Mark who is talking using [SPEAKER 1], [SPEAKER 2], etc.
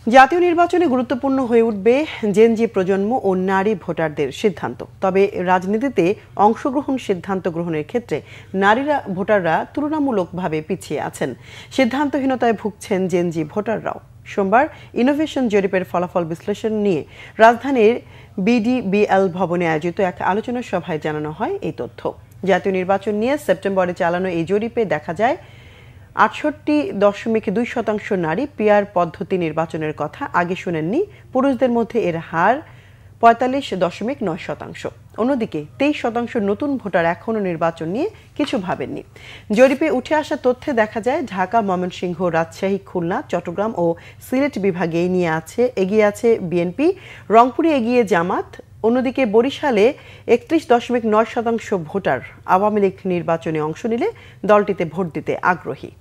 [SPEAKER 1] জাতীয় নির্বাচনে গুরুত্বপূর্ণ হয়ে উঠবে জেনজি প্রজন্ম ও নারী ভোটারদের সিদ্ধান্ত। তবে রাজনীতিতে অংশগ্রহণ সিদ্ধান্ত গ্রহণের ক্ষেত্রে ভোটাররা তুলনামূলকভাবে পিছিয়ে আছেন। সিদ্ধান্তহীনতায় ভুগছেন জেনজি ভোটাররাও। সোমবার ইনোভেশন জরিপের ফলাফল বিশ্লেষণ নিয়ে রাজধানীর বিডিবিএল ভবনে আয়োজিত এক আলোচনা সভায় জানানো হয় এই তথ্য। জাতীয় নির্বাচন নিয়ে সেপ্টেম্বরে চালানো এই জরিপে দেখা যায় ৬৮.২% নারী পিআর পদ্ধতি নির্বাচনের কথা আগে শুনেননি। পুরুষদের মধ্যে এর হার ৪৫.৯%। অন্যদিকে ২৩% নতুন ভোটার এখনও নির্বাচন নিয়ে কিছু ভাবেননি। জরিপে উঠে আসা তথ্যে দেখা যায় ঢাকা, ময়মনসিংহ, রাজশাহী, খুলনা, চট্টগ্রাম ও সিলেট বিভাগে এগিয়ে আছে বিএনপি, রংপুরে এগিয়ে জামাত। অন্যদিকে বরিশালে ৩১.৯% ভোটার আওয়ামী লীগ নির্বাচনে অংশ নিলে দলটিতে ভোট দিতে আগ্রহী।